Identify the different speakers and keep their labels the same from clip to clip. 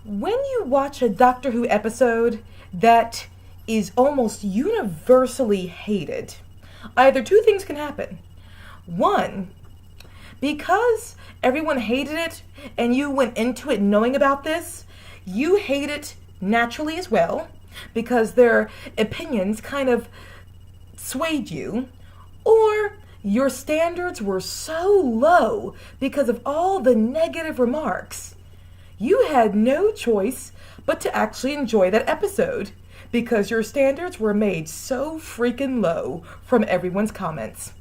Speaker 1: When you watch a Doctor Who episode that is almost universally hated, either two things can happen. One, because everyone hated it and you went into it knowing about this, you hate it naturally as well because their opinions kind of swayed you, or your standards were so low because of all the negative remarks. You had no choice but to actually enjoy that episode because your standards were made so freaking low from everyone's comments.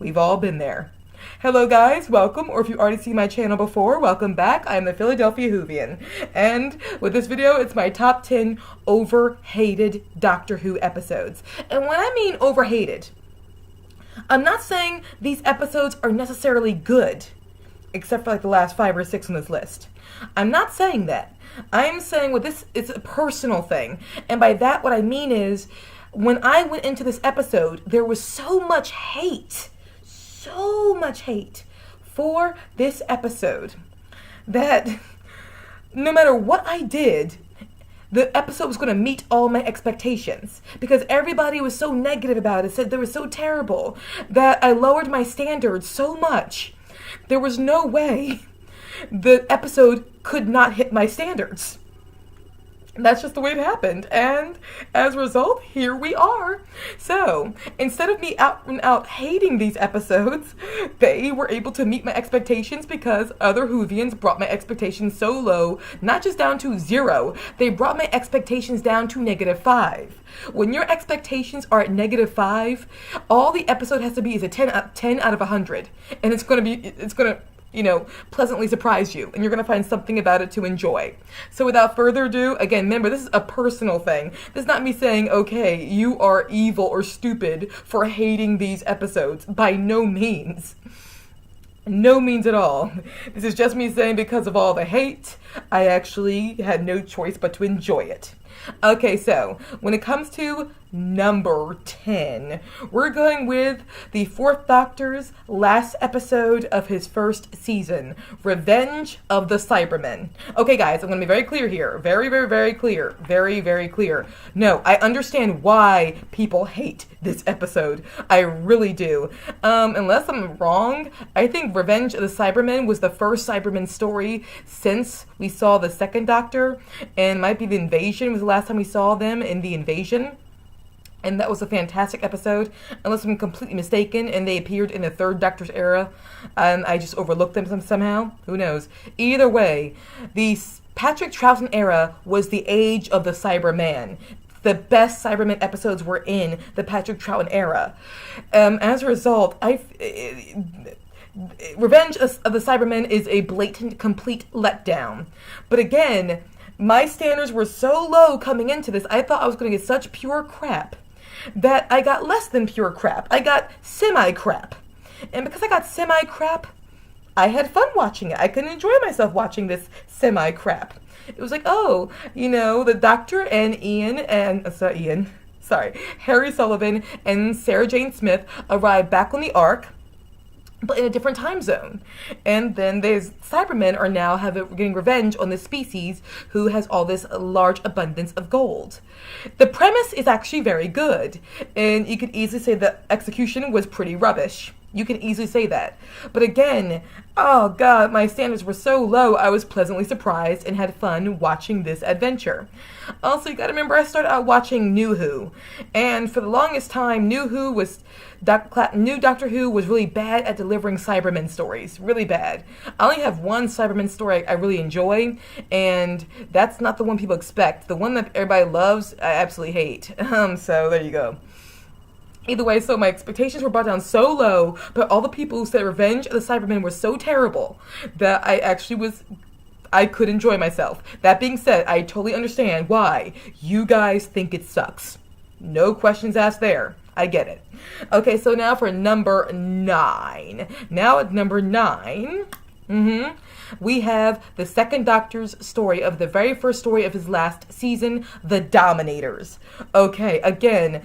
Speaker 1: We've all been there. Hello guys, welcome, or if you've already seen my channel before, welcome back. I am the Philadelphia Whovian, and with this video, it's my top 10 overhated Doctor Who episodes. And when I mean overhated, I'm not saying these episodes are necessarily good, except for like the last 5 or 6 on this list. I'm not saying that. I'm saying with this, it's a personal thing. And by that, what I mean is, when I went into this episode, there was so much hate for this episode that no matter what I did, the episode was going to meet all my expectations because everybody was so negative about it, said they were so terrible, that I lowered my standards so much. There was no way the episode could not hit my standards. That's just the way it happened, and as a result, here we are. So, instead of me out and out hating these episodes, they were able to meet my expectations because other Whovians brought my expectations so low, not just down to 0, they brought my expectations down to -5. When your expectations are at -5, all the episode has to be is a 10 out of 100, and it's gonna pleasantly surprise you, and you're going to find something about it to enjoy. So without further ado, again, remember, this is a personal thing. This is not me saying, okay, you are evil or stupid for hating these episodes. By no means. No means at all. This is just me saying because of all the hate, I actually had no choice but to enjoy it. Okay, so when it comes to number 10, we're going with the 4th Doctor's last episode of his first season, Revenge of the Cybermen. Okay, guys, I'm going to be very clear here. Very, very, very clear. Very, very clear. No, I understand why people hate this episode. I really do. Unless I'm wrong, I think Revenge of the Cybermen was the first Cybermen story since we saw the 2nd Doctor, and might be the Invasion was the last time we saw them in the Invasion. And that was a fantastic episode, unless I'm completely mistaken, and they appeared in the 3rd Doctor's era, and I just overlooked them somehow. Who knows? Either way, the Patrick Troughton era was the age of the Cyberman. The best Cyberman episodes were in the Patrick Troughton era. As a result, Revenge of the Cybermen is a blatant, complete letdown. But again, my standards were so low coming into this, I thought I was going to get such pure crap that I got less than pure crap. I got semi-crap. And because I got semi-crap, I had fun watching it. I could enjoy myself watching this semi-crap. It was like, oh, the Doctor and Harry Sullivan and Sarah Jane Smith arrived back on the Ark, but in a different time zone. And then these Cybermen are now getting revenge on this species who has all this large abundance of gold. The premise is actually very good, and you could easily say the execution was pretty rubbish. You can easily say that. But again, oh god, my standards were so low, I was pleasantly surprised and had fun watching this adventure. Also, you gotta remember, I started out watching New Who, and for the longest time, New Doctor Who was really bad at delivering Cybermen stories. Really bad. I only have one Cybermen story I really enjoy, and that's not the one people expect. The one that everybody loves, I absolutely hate. So there you go. Either way, so my expectations were brought down so low, but all the people who said Revenge of the Cybermen were so terrible that I could enjoy myself. That being said, I totally understand why you guys think it sucks. No questions asked there. I get it. Okay, so now for number 9. Now at number 9, we have the 2nd Doctor's story of the very first story of his last season, The Dominators. Okay, again,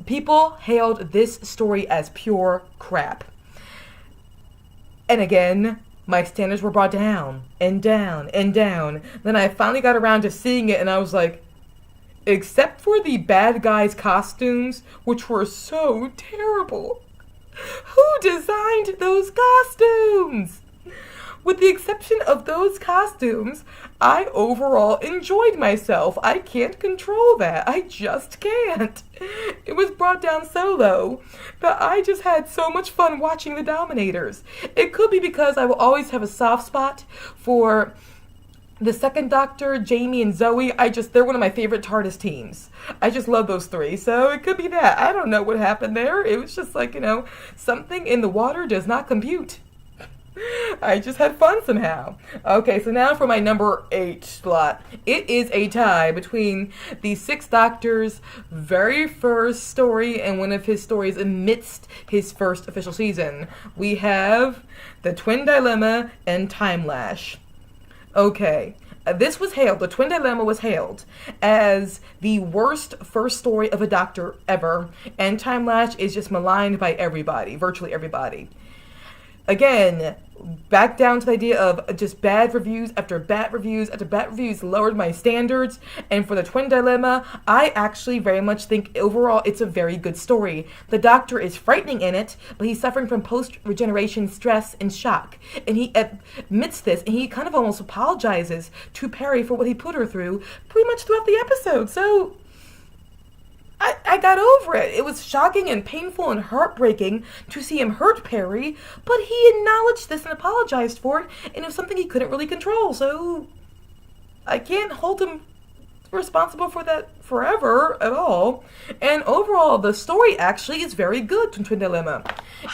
Speaker 1: people hailed this story as pure crap. And again, my standards were brought down and down and down. Then I finally got around to seeing it, and I was like, except for the bad guys' costumes, which were so terrible. Who designed those costumes? With the exception of those costumes, I overall enjoyed myself. I can't control that. I just can't. It was brought down so low that I just had so much fun watching the Dominators. It could be because I will always have a soft spot for the second Doctor, Jamie and Zoe. They're one of my favorite TARDIS teams. I just love those three, so it could be that. I don't know what happened there. It was just like, something in the water does not compute. I just had fun somehow. Okay, so now for my number 8 slot. It is a tie between the Sixth Doctor's very first story and one of his stories amidst his first official season. We have The Twin Dilemma and Time Lash. Okay, the Twin Dilemma was hailed as the worst first story of a Doctor ever, and Time Lash is just maligned by everybody, virtually everybody. Again, back down to the idea of just bad reviews after bad reviews after bad reviews lowered my standards. And for the Twin Dilemma, I actually very much think overall it's a very good story. The Doctor is frightening in it, but he's suffering from post-regeneration stress and shock. And he admits this, and he kind of almost apologizes to Perry for what he put her through pretty much throughout the episode. So I got over it. It was shocking and painful and heartbreaking to see him hurt Perry, but he acknowledged this and apologized for it, and it was something he couldn't really control, so I can't hold him responsible for that forever at all. And overall, the story actually is very good to Twin Dilemma.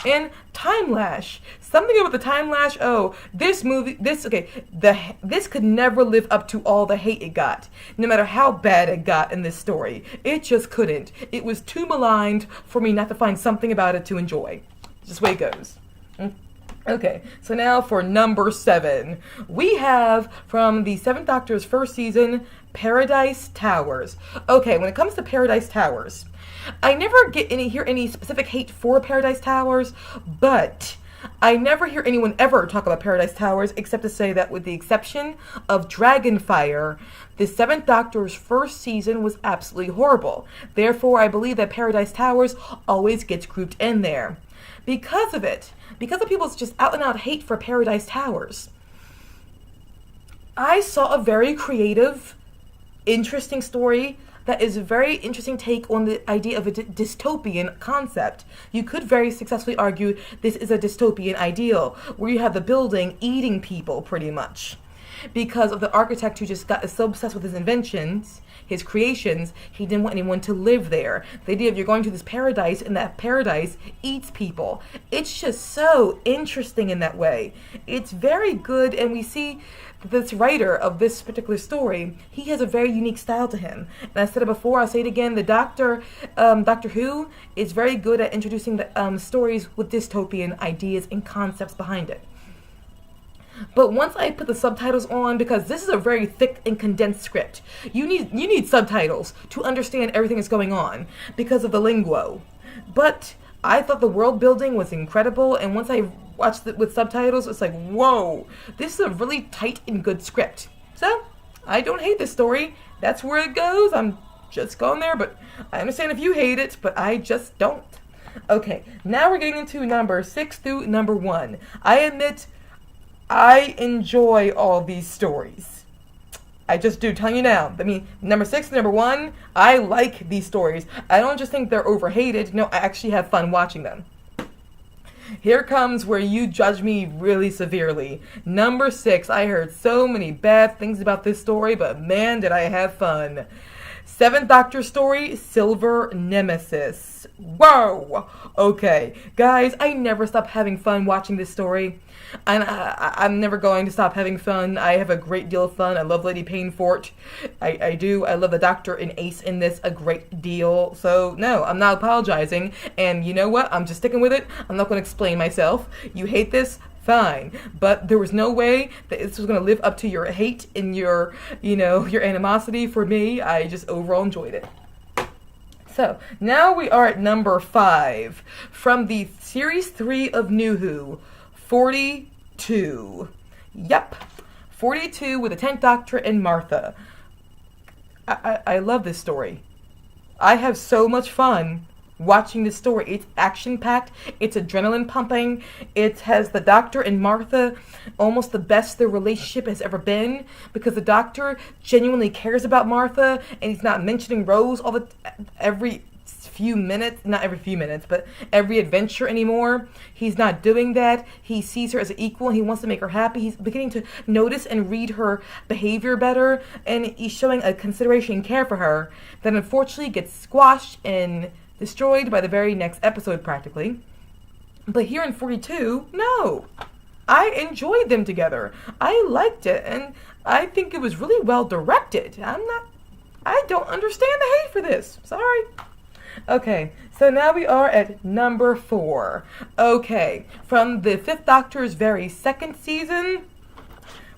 Speaker 1: And Time Lash, something about the Time Lash, this could never live up to all the hate it got, no matter how bad it got in this story. It just couldn't. It was too maligned for me not to find something about it to enjoy. Just the way it goes. Okay, so now for number 7. We have, from the 7th Doctor's first season, Paradise Towers. Okay, when it comes to Paradise Towers, I never hear any specific hate for Paradise Towers, but I never hear anyone ever talk about Paradise Towers except to say that with the exception of Dragonfire, the 7th Doctor's first season was absolutely horrible. Therefore, I believe that Paradise Towers always gets grouped in there. Because of people's just out and out hate for Paradise Towers, I saw a very creative, interesting story that is a very interesting take on the idea of a dystopian concept. You could very successfully argue this is a dystopian ideal, where you have the building eating people, pretty much. Because of the architect who just got so obsessed with his inventions, his creations, he didn't want anyone to live there. The idea of you're going to this paradise, and that paradise eats people. It's just so interesting in that way. It's very good, and we see this writer of this particular story, he has a very unique style to him. And I said it before, I'll say it again, the Doctor Who is very good at introducing the stories with dystopian ideas and concepts behind it. But once I put the subtitles on, because this is a very thick and condensed script, you need subtitles to understand everything that's going on because of the lingo. But I thought the world building was incredible, and once I watched it with subtitles, it's like, whoa, this is a really tight and good script. So, I don't hate this story. That's where it goes. I'm just going there, but I understand if you hate it, but I just don't. Okay, now we're getting into number 6 through number 1. I admit, I enjoy all these stories. I just do, telling you now. I mean, number 6 and number 1, I like these stories. I don't just think they're overhated. No, I actually have fun watching them. Here comes where you judge me really severely. Number 6, I heard so many bad things about this story, but man, did I have fun. 7th Doctor story, Silver Nemesis. Whoa! Okay, guys, I never stop having fun watching this story. And I'm never going to stop having fun. I have a great deal of fun. I love Lady Painfort. I do. I love the Doctor and Ace in this a great deal. So, no, I'm not apologizing. And you know what? I'm just sticking with it. I'm not going to explain myself. You hate this? Fine. But there was no way that this was going to live up to your hate and your animosity for me. I just overall enjoyed it. So, now we are at number 5. From the Series 3 of New Who, 40 42. Yep. 42 with the 10th Doctor and Martha. I love this story. I have so much fun watching this story. It's action-packed. It's adrenaline pumping. It has the Doctor and Martha almost the best their relationship has ever been, because the Doctor genuinely cares about Martha, and he's not mentioning Rose every few minutes, not every few minutes, but every adventure anymore. He's not doing that. He sees her as an equal, and he wants to make her happy. He's beginning to notice and read her behavior better, and he's showing a consideration and care for her that unfortunately gets squashed and destroyed by the very next episode practically. But here in 42, no. I enjoyed them together. I liked it, and I think it was really well directed. I don't understand the hate for this. Sorry. Okay, so now we are at number 4. Okay, from the 5th Doctor's very second season,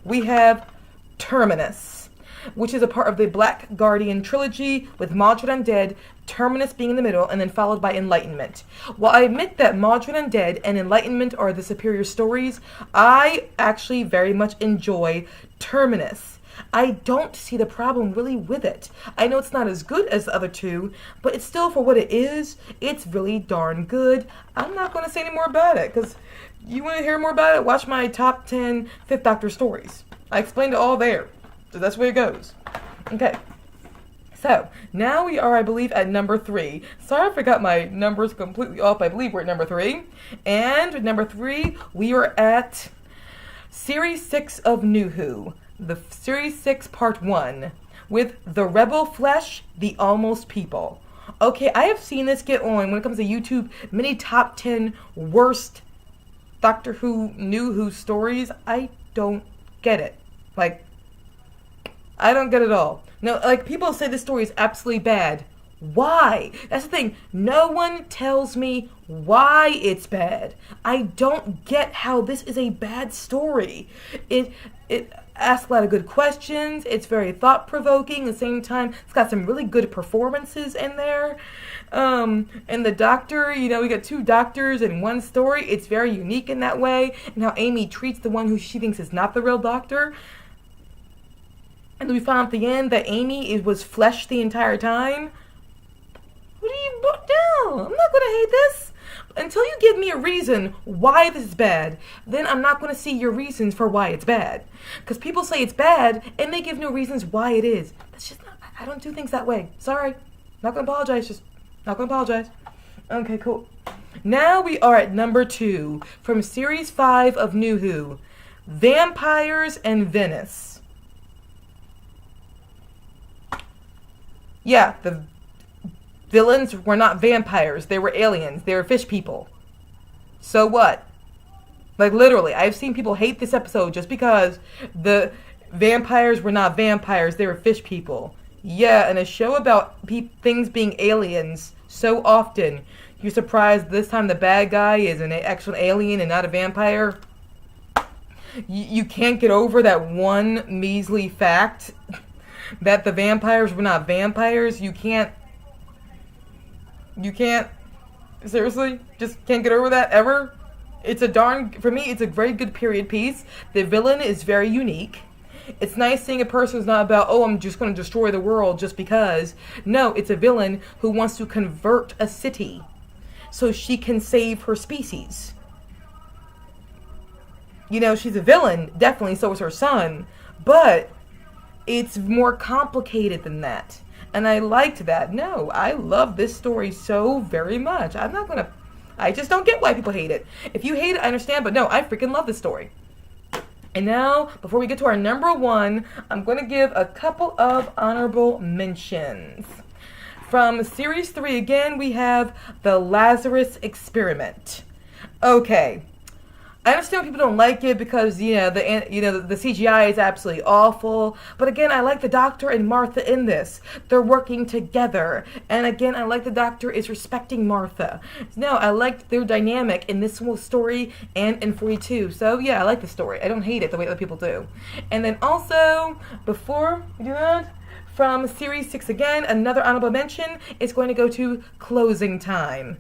Speaker 1: we have Terminus, which is a part of the Black Guardian trilogy, with Mawdryn Undead, Terminus being in the middle, and then followed by Enlightenment. While I admit that Mawdryn Undead and Enlightenment are the superior stories, I actually very much enjoy Terminus. I don't see the problem really with it. I know it's not as good as the other two, but it's still, for what it is, it's really darn good. I'm not going to say any more about it, because you want to hear more about it, watch my top 10 5th Doctor stories. I explained it all there. So that's where it goes. Okay. So, now we are, I believe, at number 3. Sorry I forgot my numbers completely off. I believe we're at number 3. And at number 3, we are at Series 6 of New Who. The Series 6 Part 1. With The Rebel Flesh, The Almost People. Okay, I have seen this get on, when it comes to YouTube, many top 10 worst Doctor Who, New Who stories. I don't get it. I don't get it all. No, people say this story is absolutely bad. Why? That's the thing. No one tells me why it's bad. I don't get how this is a bad story. It asks a lot of good questions. It's very thought-provoking. At the same time, it's got some really good performances in there. And the Doctor, we got 2 doctors in one story. It's very unique in that way. And how Amy treats the one who she thinks is not the real Doctor. And we found at the end that Amy was flesh the entire time. No, I'm not going to hate this. Until you give me a reason why this is bad, then I'm not going to see your reasons for why it's bad. Because people say it's bad, and they give no reasons why it is. That's just not, I don't do things that way. Sorry. Not going to apologize. Just not going to apologize. Okay, cool. Now we are at number 2 from Series 5 of New Who. Vampires and Venice. Yeah, the villains were not vampires. They were aliens. They were fish people. So what? Literally, I've seen people hate this episode just because the vampires were not vampires. They were fish people. Yeah, and a show about things being aliens so often, you're surprised this time the bad guy is an actual alien and not a vampire? You can't get over that one measly fact that the vampires were not vampires. You can't, seriously, just can't get over that ever. For me, it's a very good period piece. The villain is very unique. It's nice seeing a person who's not about, I'm just going to destroy the world just because. No, it's a villain who wants to convert a city so she can save her species. She's a villain, definitely, so is her son, but it's more complicated than that. And I liked that. No, I love this story so very much. I just don't get why people hate it. If you hate it, I understand, but no, I freaking love this story. And now, before we get to our number 1, I'm going to give a couple of honorable mentions. From Series 3, again, we have The Lazarus Experiment. Okay. I understand people don't like it because, the CGI is absolutely awful. But again, I like the Doctor and Martha in this. They're working together. And again, I like the Doctor is respecting Martha. No, I liked their dynamic in this story and in 42. So yeah, I like the story. I don't hate it the way other people do. And then also, before we do that, from Series 6 again, another honorable mention is going to go to Closing Time.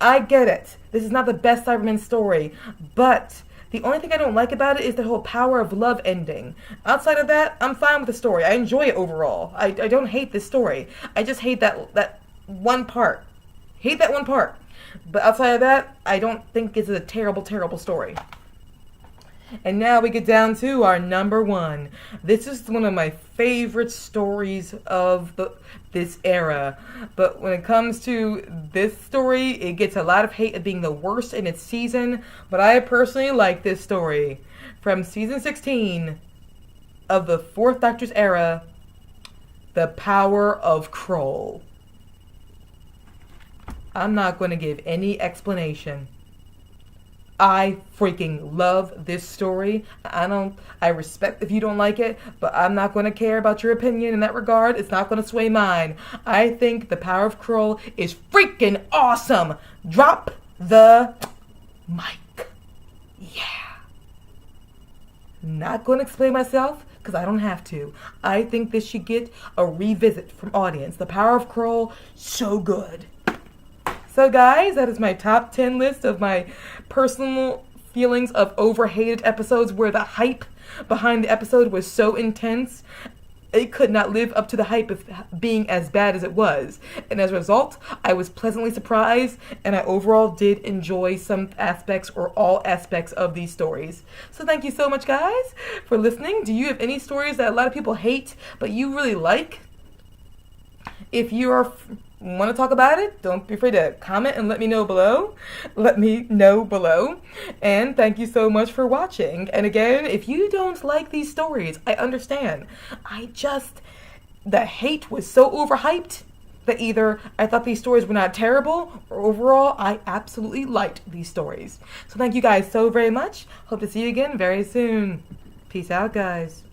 Speaker 1: I get it. This is not the best Cybermen story, but The only thing I don't like about it is the whole power of love ending. Outside of that, I'm fine with the story. I enjoy it overall. I don't hate this story. I just hate that one part. Hate that one part. But outside of that, I don't think it's a terrible, terrible story. And now we get down to our number one. This is one of my favorite stories of this era. But when it comes to this story, it gets a lot of hate of being the worst in its season. But I personally like this story. From season 16 of the Fourth Doctor's era, The Power of Kroll. I'm not going to give any explanation. I freaking love this story. I respect if you don't like it, but I'm not going to care about your opinion in that regard. It's not going to sway mine. I think The Power of Kroll is freaking awesome. Drop the mic. Yeah. Not going to explain myself because I don't have to. I think this should get a revisit from audience. The Power of Kroll, so good. So guys, that is my top 10 list of my personal feelings of overhated episodes where the hype behind the episode was so intense. It could not live up to the hype of being as bad as it was. And as a result, I was pleasantly surprised, and I overall did enjoy some aspects or all aspects of these stories. So thank you so much, guys, for listening. Do you have any stories that a lot of people hate, but you really like? If you want to talk about it, don't be afraid to comment and let me know below. And thank you so much for watching. And again, if you don't like these stories, I understand. The hate was so overhyped that either I thought these stories were not terrible, or overall, I absolutely liked these stories. So thank you guys so very much. Hope to see you again very soon. Peace out, guys.